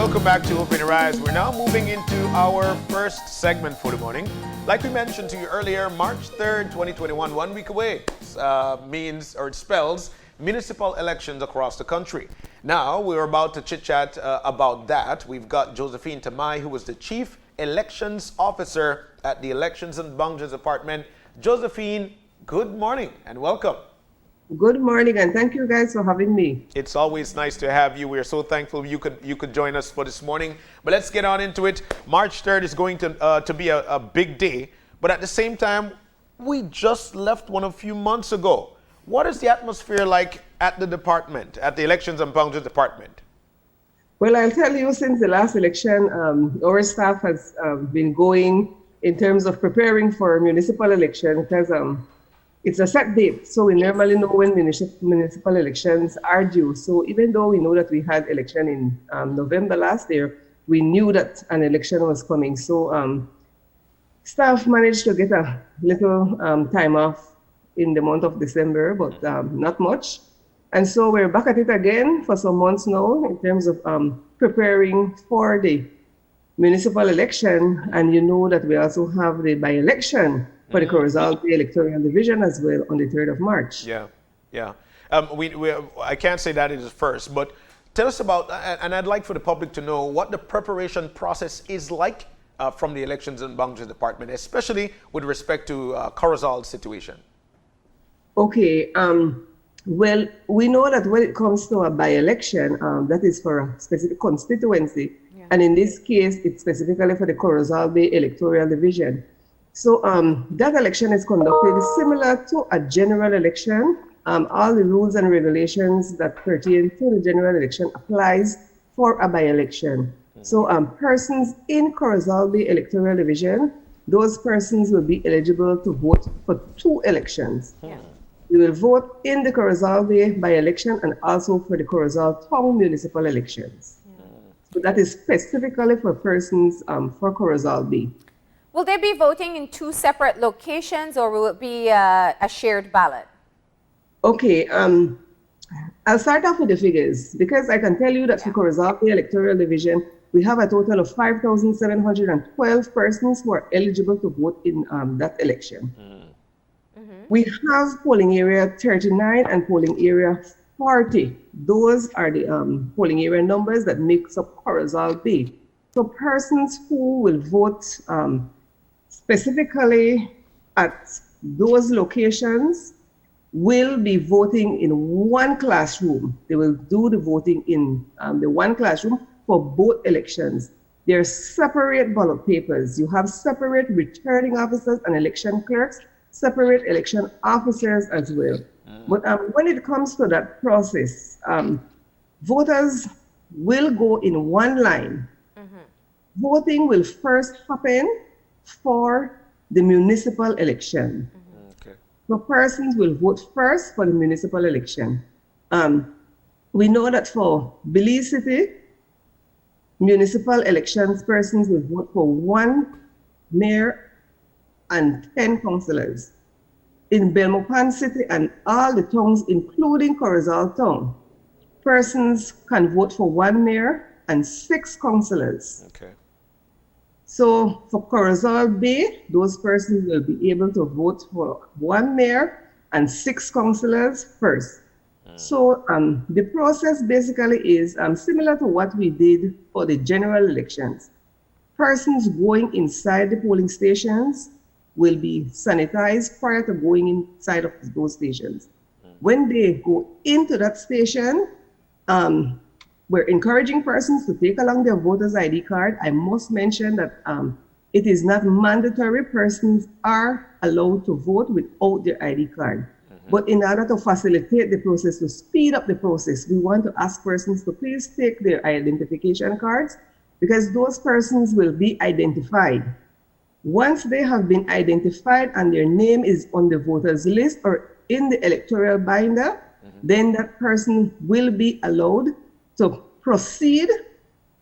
welcome back to Open Your Eyes. We're now moving into our first segment for the morning. Like we mentioned to you earlier, March 3rd, 2021, 1 week away, means or it spells municipal elections across the country. Now, we're about to chit-chat about that. We've got Josephine Tamai, who is the Chief Elections Officer at the Elections and Boundaries Department. Josephine, good morning and welcome. Good morning, and thank you guys for having me. It's always nice to have you. We're so thankful you could join us for this morning. But let's get on into it. March 3rd is going to be a big day. But at the same time, we just left one a few months ago. What is the atmosphere like at the department, at the Elections and Boundaries Department? Well, I'll tell you, since the last election, our staff has been going in terms of preparing for municipal election because it's a set date. So we normally know when municipal elections are due. So even though we know that we had election in November last year, we knew that an election was coming. So staff managed to get a little time off in the month of December, but not much. And so we're back at it again for some months now in terms of preparing for the municipal election. And you know that we also have the by-election for the Corozal Electoral Division as well on the 3rd of March. Yeah. I can't say that it is first, but tell us about, and I'd like for the public to know what the preparation process is like from the Elections and Boundaries Department, especially with respect to Corozal's situation. Okay. Well, we know that when it comes to a by-election, that is for a specific constituency. Yeah. And in this case, it's specifically for the Corozal Bay Electoral Division. So that election is conducted similar to a general election. All the rules and regulations that pertain to the general election applies for a by-election. So persons in Corozal Bay Electoral Division, those persons will be eligible to vote for 2 elections. Yeah. They will vote in the Corozal Bay by-election and also for the Corozal Town municipal elections. Yeah. So that is specifically for persons for Corozal Bay. Will they be voting in 2 separate locations, or will it be a shared ballot? Okay, I'll start off with the figures because I can tell you that for Corozal Bay Electoral Division, we have a total of 5,712 persons who are eligible to vote in that election. We have polling area 39 and polling area 40. Those are the polling area numbers that makes up Corozal Bay. So persons who will vote specifically at those locations will be voting in one classroom. They will do the voting in the one classroom for both elections. There are separate ballot papers. You have separate returning officers and election clerks, separate election officers as well. But when it comes to that process, voters will go in one line. Voting will first happen for the municipal election. Okay. So persons will vote first for the municipal election. We know that for Belize City, municipal elections, persons will vote for 1 mayor and 10 councillors. In Belmopan City and all the towns, including Corozal Town, persons can vote for 1 mayor and 6 councillors. Okay. So for Corozal Bay, those persons will be able to vote for 1 mayor and 6 councillors first. So the process basically is similar to what we did for the general elections. Persons going inside the polling stations will be sanitized prior to going inside of those stations. When they go into that station, we're encouraging persons to take along their voter's ID card. I must mention that it is not mandatory. Persons are allowed to vote without their ID card. But in order to facilitate the process, to speed up the process, we want to ask persons to please take their identification cards because those persons will be identified. Once they have been identified and their name is on the voters list or in the electoral binder, then that person will be allowed to proceed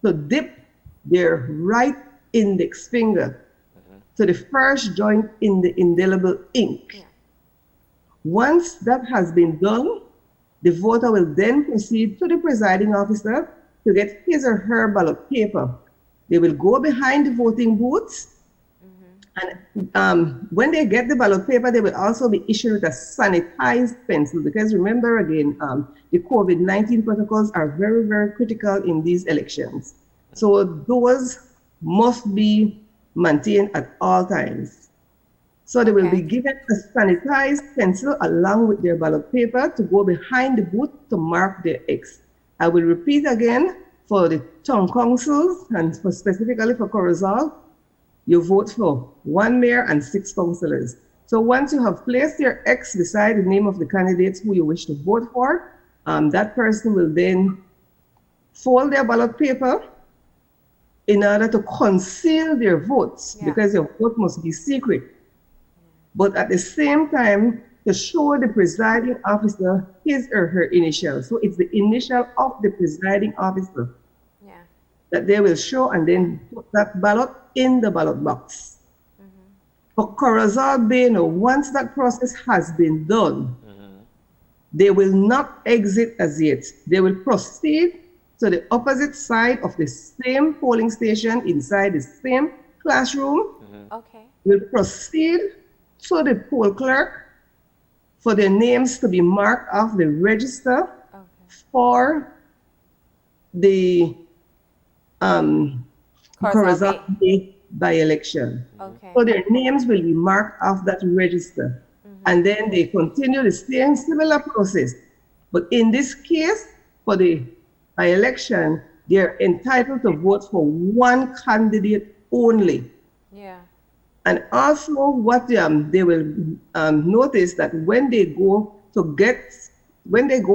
to dip their right index finger to the first joint in the indelible ink. Yeah. Once that has been done, the voter will then proceed to the presiding officer to get his or her ballot paper. They will go behind the voting booths, and when they get the ballot paper, they will also be issued with a sanitized pencil, because remember again, the COVID-19 protocols are very, very critical in these elections. So those must be maintained at all times. So they will be given a sanitized pencil along with their ballot paper to go behind the booth to mark their X. I will repeat again, for the town councils and specifically for Corozal, you vote for 1 mayor and 6 councillors. So once you have placed your X beside the name of the candidates who you wish to vote for, that person will then fold their ballot paper in order to conceal their votes, because your vote must be secret. But at the same time, to show the presiding officer his or her initial. So it's the initial of the presiding officer that they will show, and then put that ballot in the ballot box. For Corozal Bay, once that process has been done, they will not exit as yet. They will proceed to the opposite side of the same polling station inside the same classroom. Will proceed to the poll clerk for their names to be marked off the register for the Corozal Bay by-election. So their names will be marked off that register. And then they continue the same similar process. But in this case, for the by-election, they're entitled to vote for one candidate only. And also what they will notice that when they go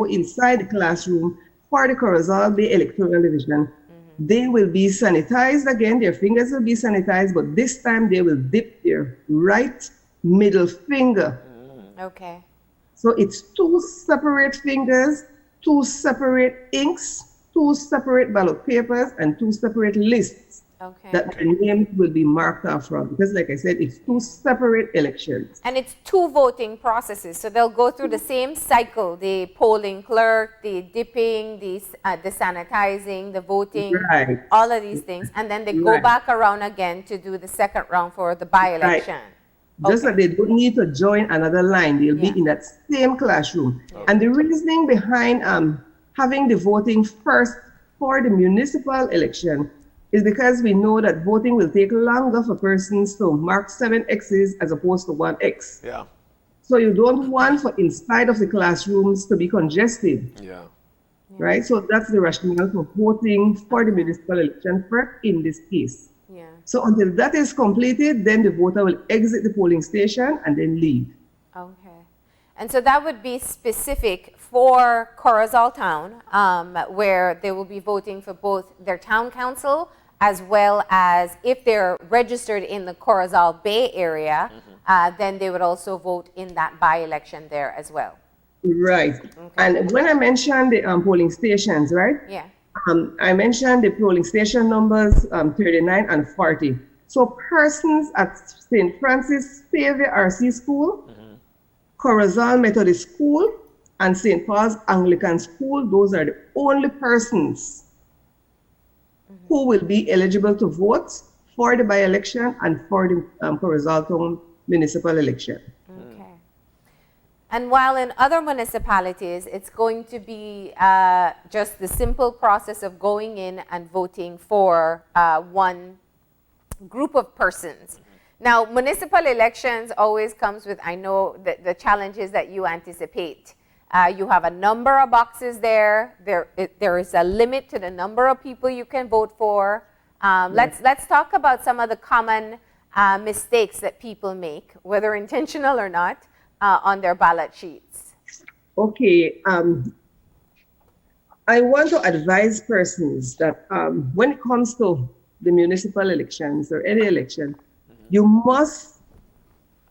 inside the classroom for the Corozal Bay electoral division, they will be sanitized again, their fingers will be sanitized, but this time they will dip their right middle finger. So it's 2 separate fingers, 2 separate inks, 2 separate ballot papers, and 2 separate lists that the names will be marked off from. Because like I said, it's 2 separate elections. And it's 2 voting processes. So they'll go through the same cycle, the polling clerk, the dipping, the sanitizing, the voting, all of these things. And then they go back around again to do the second round for the by-election. Just that they don't need to join another line. They'll be in that same classroom. And the reasoning behind having the voting first for the municipal election is because we know that voting will take longer for persons to mark 7 X's as opposed to 1 X. So you don't want for inside of the classrooms to be congested. Right? So that's the rationale for voting for the municipal election first in this case. So until that is completed, then the voter will exit the polling station and then leave. And so that would be specific for Corozal Town, where they will be voting for both their town council as well as if they're registered in the Corozal Bay area, then they would also vote in that by-election there as well. Right. And when I mentioned the polling stations, right? I mentioned the polling station numbers 39 and 40. So persons at St. Francis Xavier RC School, Corozal Methodist School, and St. Paul's Anglican School, those are the only persons who will be eligible to vote for the by-election and for the Corozal Town municipal election. And while in other municipalities, it's going to be just the simple process of going in and voting for one group of persons. Now, municipal elections always comes with, I know, the challenges that you anticipate. You have a number of boxes there. There is a limit to the number of people you can vote for. Let's talk about some of the common mistakes that people make, whether intentional or not, on their ballot sheets. Okay. I want to advise persons that when it comes to the municipal elections or any election, you must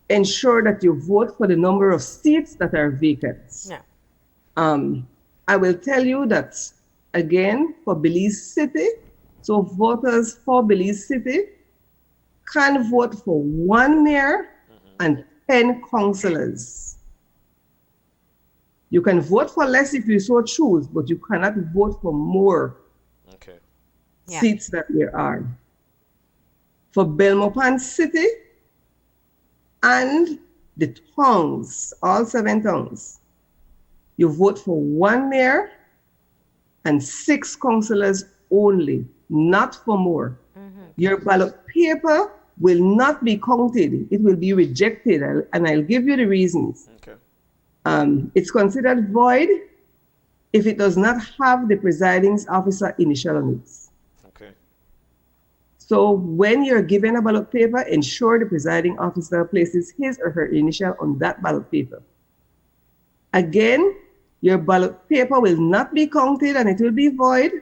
ensure that you vote for the number of seats that are vacant. I will tell you that, again, for Belize City, so voters for Belize City can vote for 1 mayor and 10 councillors. You can vote for less if you so choose, but you cannot vote for more. Yeah. seats that there are. For Belmopan City and the towns, all 7 towns, you vote for 1 mayor and 6 councillors only, not for more. Your ballot paper will not be counted. It will be rejected, and I'll give you the reasons. Okay. It's considered void if it does not have the presiding officer initial on it. Okay. So when you're given a ballot paper, ensure the presiding officer places his or her initial on that ballot paper. Again, your ballot paper will not be counted and it will be void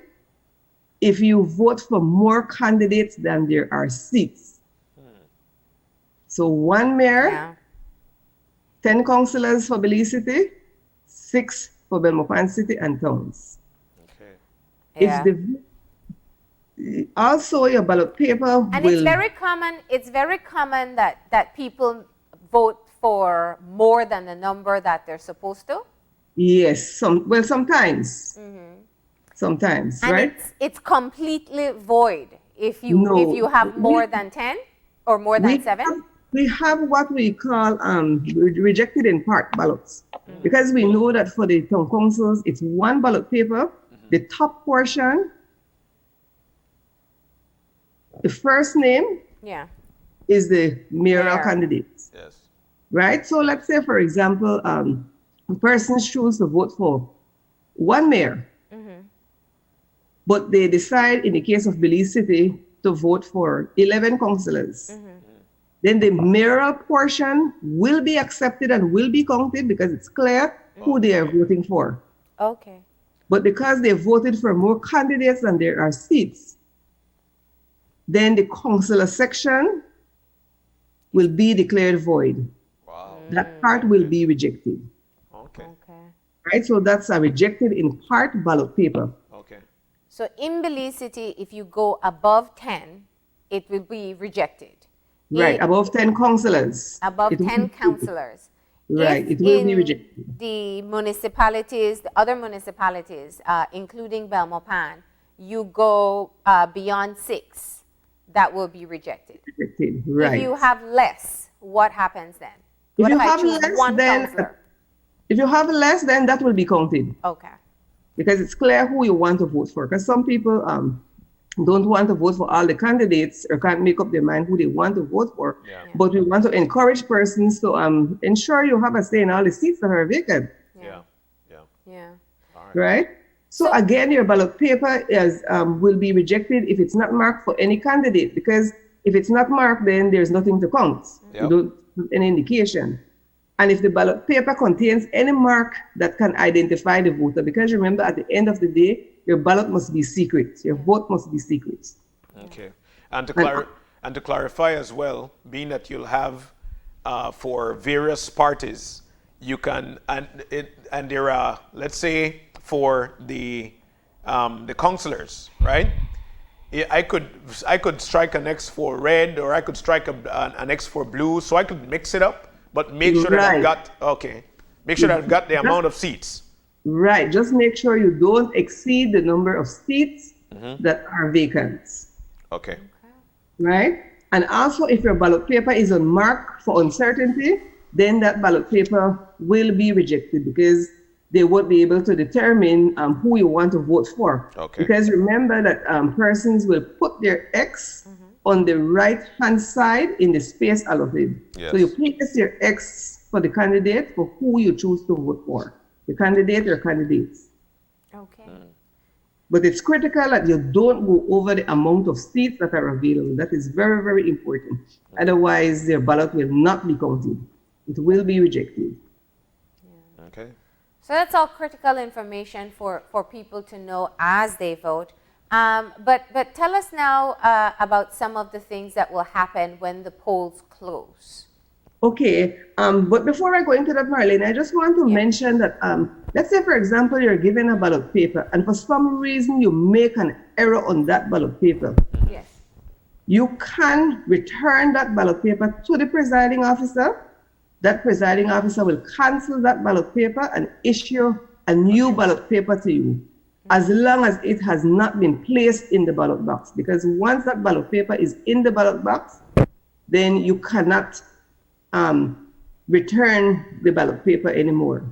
if you vote for more candidates than there are seats. So 1 mayor, Yeah. 10 councillors for Belize City, 6 for Belmopan City and towns. Okay. Yeah. Also, your ballot paper And will... it's very common that people vote for more than the number that they're supposed to. Yes, sometimes. Sometimes, And right? it's completely void if you No, have more than 10 or more than 7. We have what we call rejected in part ballots. Because we know that for the town councils, it's 1 ballot paper. The top portion, the first name Yeah. is the mayoral Mayor. candidate, Yes. right? So let's say, for example, a person chooses to vote for 1 mayor, but they decide, in the case of Belize City, to vote for 11 councillors. Then the mayoral portion will be accepted and will be counted because it's clear who they are voting for. Okay. But because they voted for more candidates than there are seats, then the councillor section will be declared void. Wow. That part will be rejected. Okay. Okay. Right? So that's a rejected in part ballot paper. Okay. So in Belize City, if you go above 10, it will be rejected. Right, above 10 councillors. Above it will 10 be- councillors. Right, If it will be in rejected. the municipalities, the other municipalities, including Belmopan, you go beyond 6, that will be rejected. Rejected, right. If you have less, what happens then? If What you if I have choose less, 1 then- councillor? If you have less, then that will be counted Okay. because it's clear who you want to vote for. Because some people don't want to vote for all the candidates or can't make up their mind who they want to vote for. Yeah. But we want to encourage persons to ensure you have a say in all the seats that are vacant, Yeah. Yeah. Yeah. All right. right? So again, your ballot paper will be rejected if it's not marked for any candidate, because if it's not marked, then there's nothing to count. Yep. You don't have any indication. And if the ballot paper contains any mark that can identify the voter, because remember, at the end of the day, your ballot must be secret. Your vote must be secret. Okay. And to clarify as well, being that you'll have for various parties, you can and there are, let's say, for the councillors, right? I could strike an X for red, or I could strike an X for blue, so I could mix it up, but make sure that I've Right. got make sure that I've got the amount of seats. Right. Just make sure you don't exceed the number of seats that are vacant. Okay. Right? And also, if your ballot paper is unmarked for uncertainty, then that ballot paper will be rejected because they won't be able to determine who you want to vote for. Okay. Because remember that persons will put their X on the right-hand side in the space allotted. Yes. So you place your X for the candidate for who you choose to vote for, the candidate or candidates. Okay. But it's critical that you don't go over the amount of seats that are available. That is very, very important. Otherwise, their ballot will not be counted. It will be rejected. Okay. So that's all critical information for people to know as they vote. But tell us now about some of the things that will happen when the polls close. Okay, but before I go into that, Marlene, I just want to mention that, let's say, for example, you're given a ballot paper, and for some reason you make an error on that ballot paper. Yes. You can return that ballot paper to the presiding officer. That presiding officer will cancel that ballot paper and issue a new ballot paper to you. as long as it has not been placed in the ballot box. Because once that ballot paper is in the ballot box, then you cannot return the ballot paper anymore.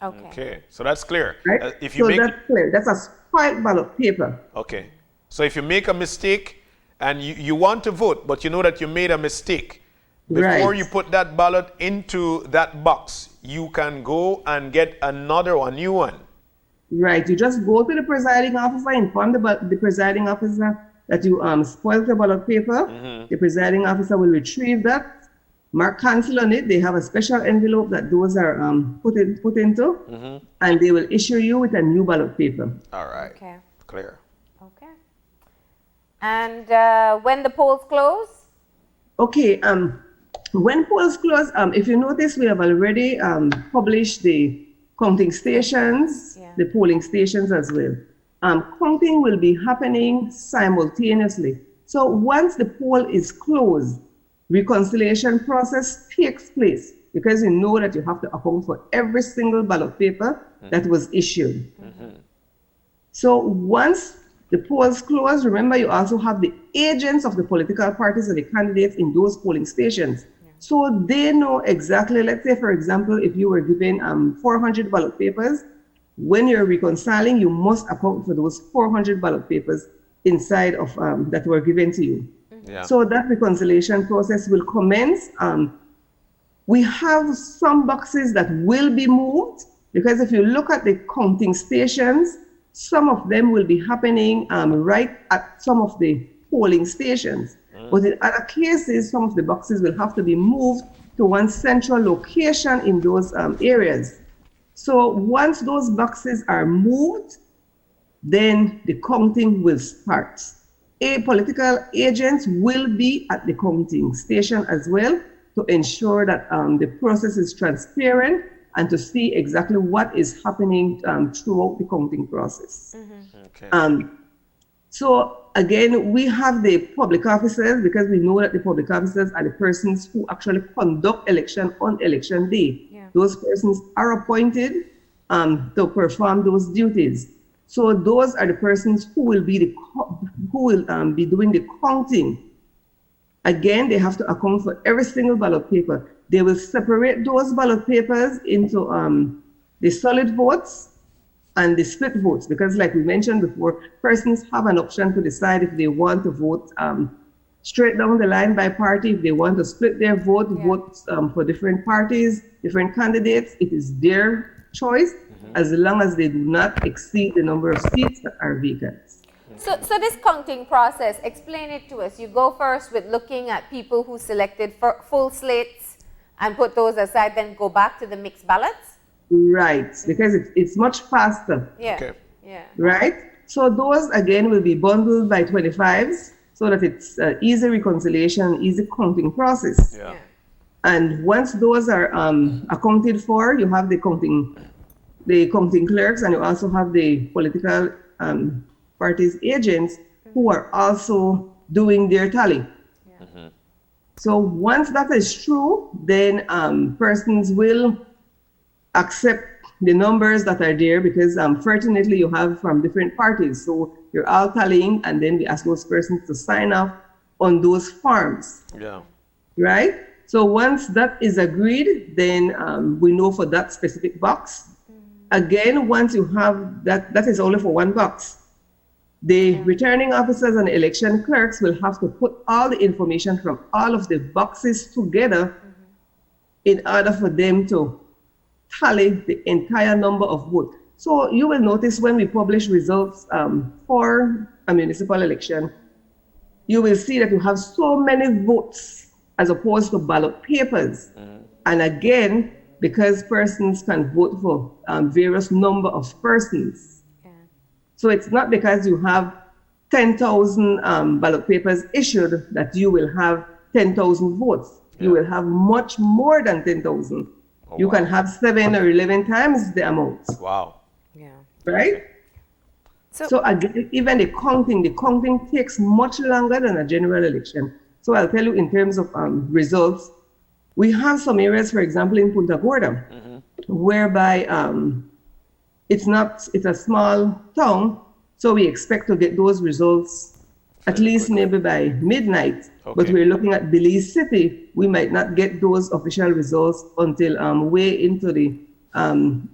Okay. Okay, so that's clear. Right? If you So make that's clear. That's a spoiled ballot paper. okay, so if you make a mistake and you want to vote, but you know that you made a mistake, before Right. you put that ballot into that box, you can go and get another one, new one. Right. You just go to the presiding officer, inform the presiding officer that you spoiled the ballot paper. The presiding officer will retrieve that, mark cancel on it. They have a special envelope that those are put into, and they will issue you with a new ballot paper. All right. Okay. Clear. Okay. And when the polls close? Okay. When polls close, if you notice, we have already published the counting stations, Yeah. the polling stations as well. Counting will be happening simultaneously. So once the poll is closed, reconciliation process takes place because you know that you have to account for every single ballot paper that was issued. So once the polls close, remember you also have the agents of the political parties and the candidates in those polling stations. So they know exactly, let's say, for example, if you were given 400 ballot papers, when you're reconciling, you must account for those 400 ballot papers inside of that were given to you. Yeah. So that reconciliation process will commence. We have some boxes that will be moved because if you look at the counting stations, some of them will be happening right at some of the polling stations. But in other cases, some of the boxes will have to be moved to one central location in those areas. So once those boxes are moved, then the counting will start. Political agents will be at the counting station as well to ensure that the process is transparent and to see exactly what is happening throughout the counting process. Okay. So again, we have the public officers because we know that the public officers are the persons who actually conduct election on election day. Yeah. Those persons are appointed to perform those duties. So those are the persons who will be be doing the counting. Again, they have to account for every single ballot paper. They will separate those ballot papers into the solid votes and the split votes, because like we mentioned before, persons have an option to decide if they want to vote straight down the line by party, if they want to split their vote, vote for different parties, different candidates. It is their choice as long as they do not exceed the number of seats that are vacant. So this counting process, explain it to us. You go first with looking at people who selected for full slates and put those aside, then go back to the mixed ballots? Right, because it's much faster. Yeah. Okay. Yeah. Right? So those again will be bundled by 25s so that it's easy reconciliation, easy counting process. Yeah. And once those are accounted for, you have the counting clerks, and you also have the political parties agents who are also doing their tally. So once that is true, then persons will accept the numbers that are there because fortunately you have from different parties. So you're all tallying, and then we ask those persons to sign off on those forms, Yeah. right? So once that is agreed, then we know for that specific box. Again, once you have that is only for one box. The returning officers and election clerks will have to put all the information from all of the boxes together in order for them to tally the entire number of votes. So you will notice when we publish results for a municipal election, you will see that you have so many votes as opposed to ballot papers. And again, because persons can vote for various number of persons. So it's not because you have 10,000 ballot papers issued that you will have 10,000 votes. You will have much more than 10,000. You can have 7 or 11 times the amount. Wow. Yeah. Right? So again, even the counting takes much longer than a general election. So I'll tell you in terms of results, we have some areas, for example, in Punta Gorda, whereby it's a small town, so we expect to get those results at least maybe by midnight. But Okay. we're looking at Belize City, we might not get those official results until way into the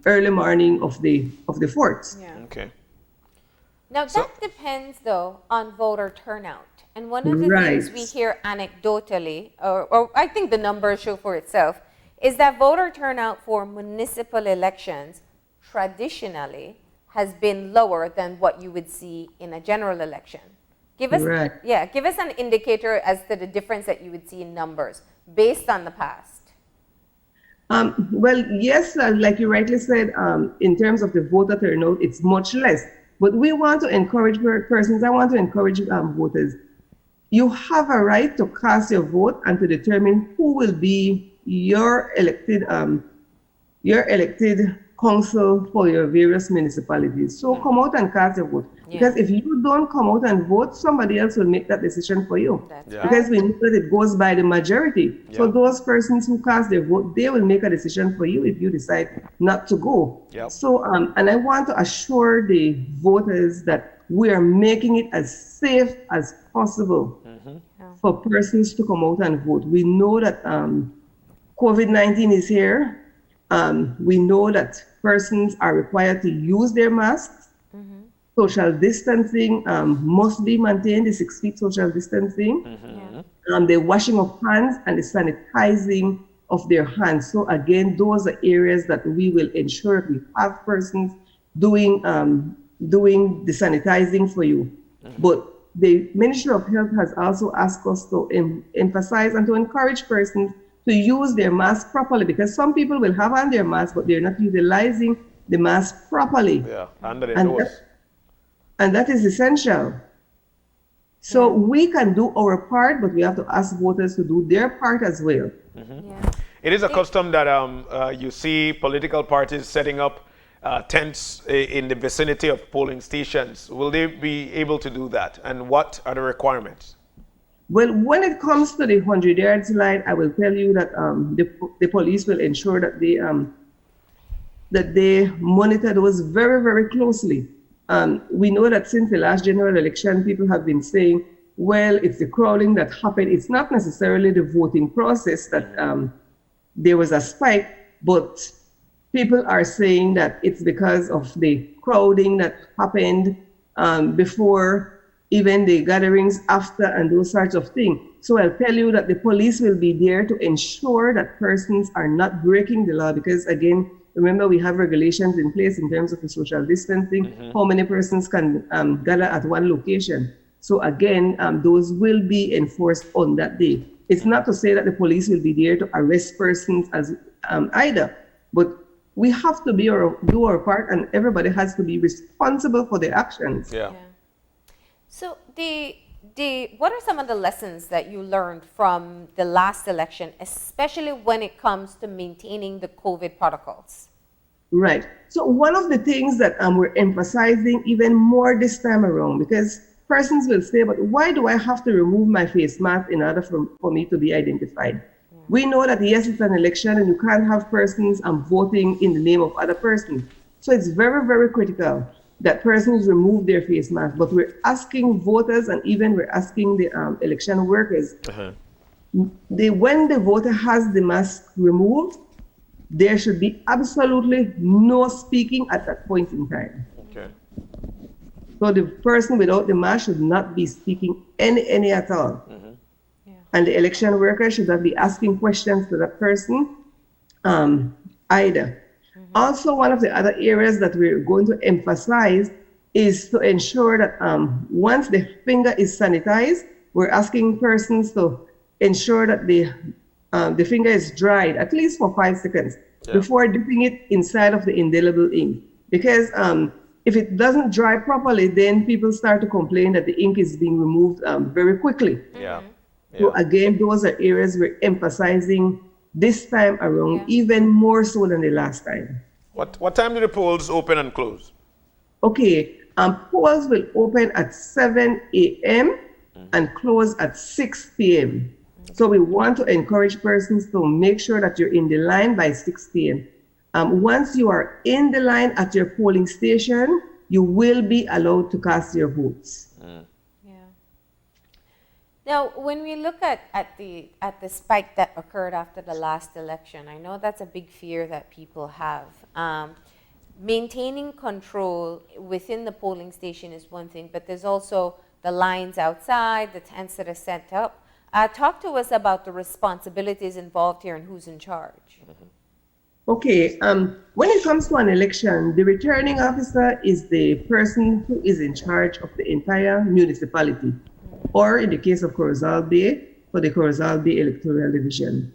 early morning of the 4th. Yeah. Okay. Now So- that depends though on voter turnout. And one of the Right. things we hear anecdotally, or I think the numbers show for itself, is that voter turnout for municipal elections traditionally has been lower than what you would see in a general election. Give us, Right. give us an indicator as to the difference that you would see in numbers based on the past. Well, yes, like you rightly said, in terms of the voter turnout, it's much less. But we want to encourage persons, I want to encourage voters. You have a right to cast your vote and to determine who will be your elected council for your various municipalities. So come out and cast your vote. Yeah. Because if you don't come out and vote, somebody else will make that decision for you. That's Yeah. Because we know that it goes by the majority. So Yeah. those persons who cast their vote, they will make a decision for you if you decide not to go. Yep. So, and I want to assure the voters that we are making it as safe as possible for persons to come out and vote. We know that COVID-19 is here. We know that persons are required to use their masks. Social distancing must be maintained, the 6 feet social distancing. The washing of hands and the sanitizing of their hands. So again, those are areas that we will ensure we have persons doing the sanitizing for you. But the Ministry of Health has also asked us to emphasize and to encourage persons to use their mask properly, because some people will have on their mask, but they're not utilizing the mask properly. Yeah. Under the And nose. And that is essential. So we can do our part, but we have to ask voters to do their part as well. Yeah. It is a custom that you see political parties setting up tents in the vicinity of polling stations. Will they be able to do that? And what are the requirements? Well, when it comes to the 100 yards line, I will tell you that the police will ensure that they monitor those very, very closely. We know that since the last general election, people have been saying, well, it's the crowding that happened. It's not necessarily the voting process that there was a spike, but people are saying that it's because of the crowding that happened before, even the gatherings after, and those sorts of things. So I'll tell you that the police will be there to ensure that persons are not breaking the law, because again, remember, we have regulations in place in terms of the social distancing, how many persons can gather at one location. So again, those will be enforced on that day. It's not to say that the police will be there to arrest persons as either, but we have to do our part, and everybody has to be responsible for their actions. Yeah. Yeah. So what are some of the lessons that you learned from the last election, especially when it comes to maintaining the COVID protocols? Right. So one of the things that we're emphasizing even more this time around, because persons will say, but why do I have to remove my face mask in order for me to be identified? We know that yes, it's an election and you can't have persons voting in the name of other persons. So it's very, very critical that persons remove their face mask. But we're asking voters, and even we're asking the election workers, when the voter has the mask removed, there should be absolutely no speaking at that point in time. Okay. So the person without the mask should not be speaking any at all. Yeah. And the election worker should not be asking questions to that person either. Also, one of the other areas that we're going to emphasize is to ensure that once the finger is sanitized, we're asking persons to ensure that the finger is dried at least for 5 seconds before dipping it inside of the indelible ink. Because if it doesn't dry properly, then people start to complain that the ink is being removed very quickly. Yeah. So again, those are areas we're emphasizing this time around, even more so than the last time. What time do the polls open and close? Okay, polls will open at 7 a.m. and close at 6 p.m. So we want to encourage persons to make sure that you're in the line by 6 p.m. Once you are in the line at your polling station, you will be allowed to cast your votes. Yeah. Now, when we look at the spike that occurred after the last election, I know that's a big fear that people have. Maintaining control within the polling station is one thing, but there's also the lines outside, the tents that are set up. Talk to us about the responsibilities involved here and who's in charge. Okay, when it comes to an election, the returning officer is the person who is in charge of the entire municipality, or in the case of Corozal Bay, for the Corozal Bay electoral division.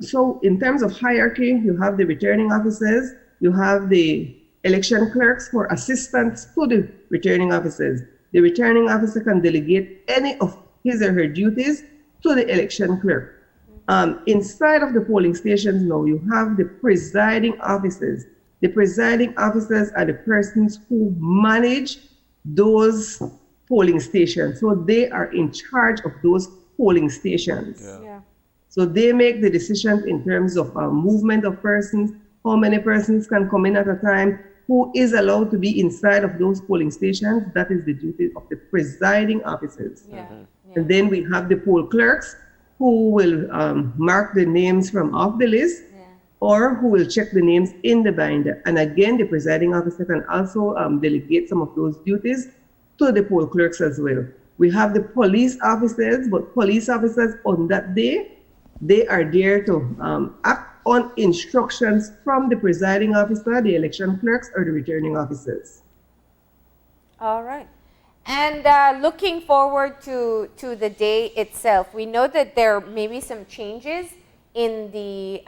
So in terms of hierarchy, you have the returning officers, you have the election clerks who are assistants to the returning officers. The returning officer can delegate any of his or her duties to the election clerk. Inside of the polling stations now, you have the presiding officers. The presiding officers are the persons who manage those polling stations. So they are in charge of those polling stations. Yeah. So they make the decisions in terms of movement of persons, how many persons can come in at a time, who is allowed to be inside of those polling stations. That is the duty of the presiding officers. Yeah. And then we have the poll clerks who will mark the names from off the list, or who will check the names in the binder. And again, the presiding officer can also delegate some of those duties to the poll clerks as well. We have the police officers, but police officers on that day, they are there to act on instructions from the presiding officer, the election clerks, or the returning officers. All right. And looking forward to the day itself, we know that there may be some changes in the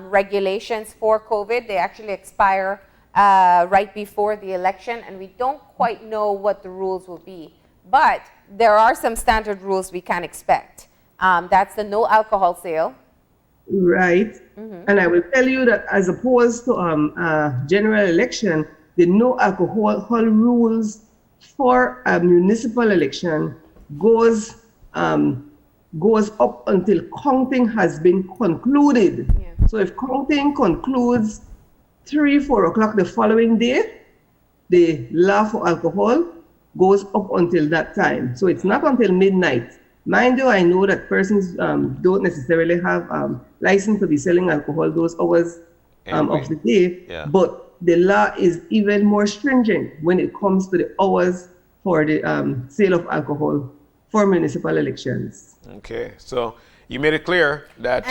regulations for COVID. They actually expire right before the election, and we don't quite know what the rules will be. But there are some standard rules we can expect. That's the no alcohol sale. Right. And I will tell you that as opposed to a general election, the no alcohol rules for a municipal election goes up until counting has been concluded. Yeah. So if counting concludes 3-4 o'clock the following day, the law for alcohol goes up until that time. So it's not until midnight. Mind you, I know that persons don't necessarily have license to be selling alcohol those hours of the day, but the law is even more stringent when it comes to the hours for the sale of alcohol for municipal elections. Okay, so you made it clear that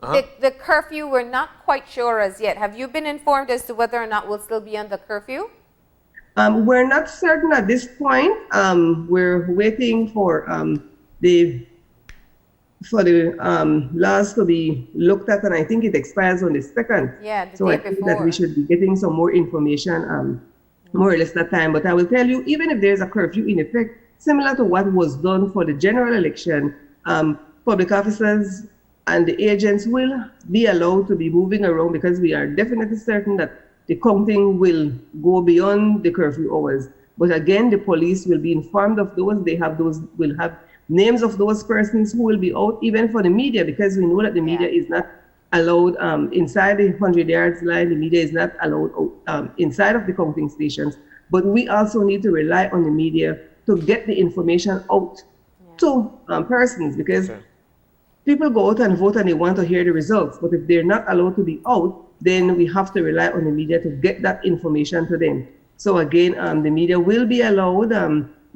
the curfew, we're not quite sure as yet. Have you been informed as to whether or not we'll still be on the curfew? We're not certain at this point. We're waiting for the laws to be looked at, and I think it expires on the 2nd. Yeah, the so day I think before. that we should be getting some more information more or less that time. But I will tell you, even if there's a curfew in effect, similar to what was done for the general election, public officers and the agents will be allowed to be moving around, because we are definitely certain that the counting will go beyond the curfew hours. But again, the police will be informed of those. Will have names of those persons who will be out, even for the media, because we know that the media is not allowed inside the 100 yards line. The media is not allowed inside of the counting stations. But we also need to rely on the media to get the information out to persons, because people go out and vote and they want to hear the results. But if they're not allowed to be out, then we have to rely on the media to get that information to them. So again, the media will be allowed.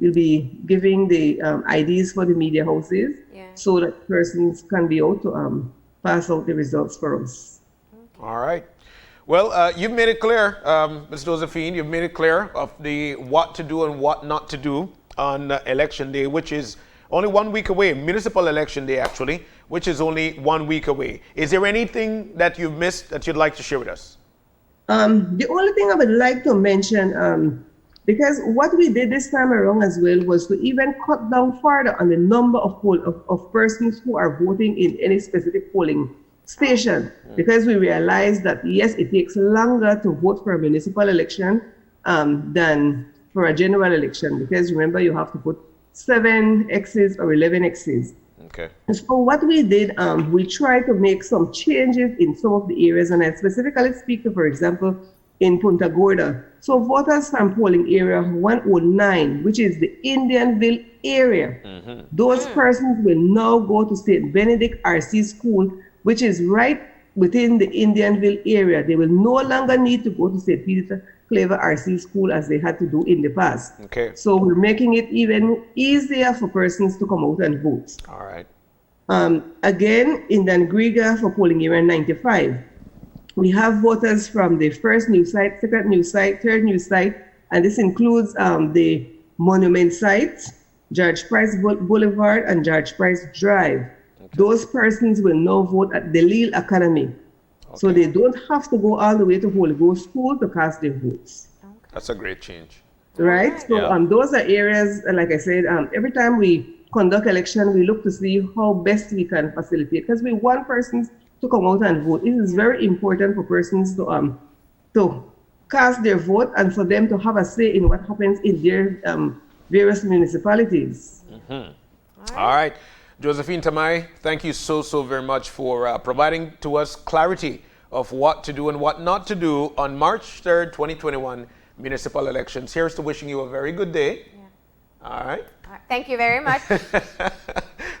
We'll be giving the IDs for the media houses, so that persons can be able to pass out the results for us. All right. Well, you've made it clear, Ms. Josephine, you've made it clear of the what to do and what not to do on election day, which is only 1 week away, municipal election day actually, which is only 1 week away. Is there anything that you've missed that you'd like to share with us? The only thing I would like to mention, because what we did this time around as well was to even cut down further on the number of persons who are voting in any specific polling station, because we realized that yes, it takes longer to vote for a municipal election than for a general election, because remember, you have to put 7 X's or 11 X's. Okay. So what we did, we tried to make some changes in some of the areas, and I specifically speak to, for example, in Punta Gorda. So voters from polling area 109, which is the Indianville area, those persons will now go to St. Benedict RC School, which is right within the Indianville area. They will no longer need to go to St. Peter Claver RC School as they had to do in the past. Okay. So we're making it even easier for persons to come out and vote. All right. Again, in Dangriga for polling area 95, we have voters from the first new site, second new site, third new site, and this includes the monument sites, George Price Boulevard and George Price Drive. Okay. Those persons will now vote at the Lille Academy. Okay. So they don't have to go all the way to Holy Ghost School to cast their votes. Okay. That's a great change. Right? So those are areas, like I said, every time we conduct election, we look to see how best we can facilitate, because we want persons to come out and vote. It is very important for persons to cast their vote and for them to have a say in what happens in their various municipalities. All right. Josephine Tamai, thank you so very much for providing to us clarity of what to do and what not to do on March 3rd, 2021 municipal elections. Here's to wishing you a very good day. All right. Thank you very much.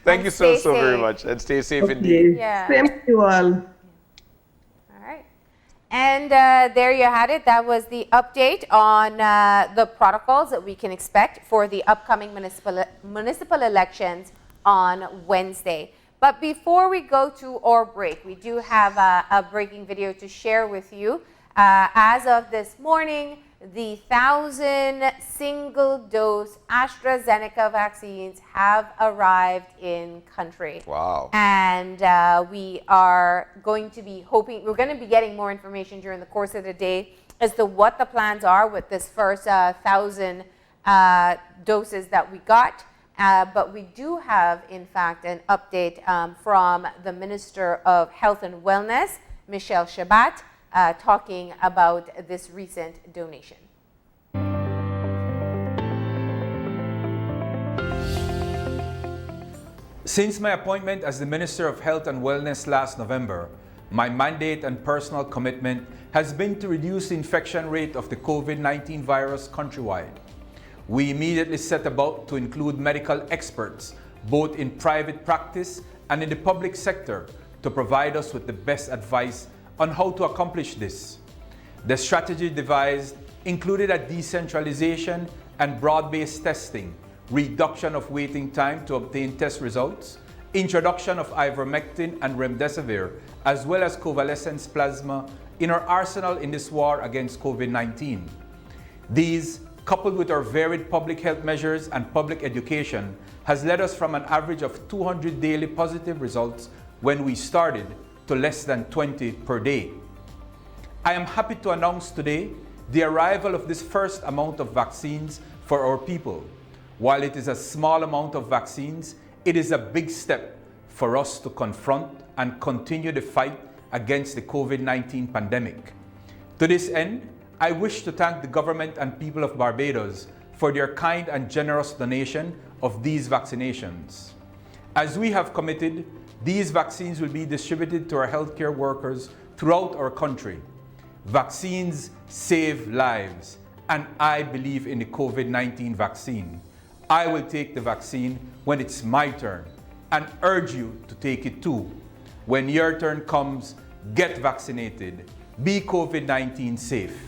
Thank you so very much, and stay safe indeed. Yeah. Same to you all. All right. And there you had it. That was the update on the protocols that we can expect for the upcoming municipal elections on Wednesday. But before we go to our break, we do have a breaking video to share with you. As of this morning, the 1,000 single-dose AstraZeneca vaccines have arrived in country. Wow. And we are going to be we're going to be getting more information during the course of the day as to what the plans are with this first 1,000 doses that we got. But we do have, in fact, an update from the Minister of Health and Wellness, Michelle Shabat, talking about this recent donation. Since my appointment as the Minister of Health and Wellness last November, my mandate and personal commitment has been to reduce the infection rate of the COVID-19 virus countrywide. We immediately set about to include medical experts, both in private practice and in the public sector, to provide us with the best advice on how to accomplish this. The strategy devised included a decentralization and broad-based testing, reduction of waiting time to obtain test results, introduction of ivermectin and remdesivir, as well as convalescence plasma in our arsenal in this war against COVID-19. These, coupled with our varied public health measures and public education, has led us from an average of 200 daily positive results when we started to less than 20 per day. I am happy to announce today the arrival of this first amount of vaccines for our people. While it is a small amount of vaccines, it is a big step for us to confront and continue the fight against the COVID-19 pandemic. To this end, I wish to thank the government and people of Barbados for their kind and generous donation of these vaccinations. As we have committed, these vaccines will be distributed to our healthcare workers throughout our country. Vaccines save lives, and I believe in the COVID-19 vaccine. I will take the vaccine when it's my turn and urge you to take it too. When your turn comes, get vaccinated. Be COVID-19 safe.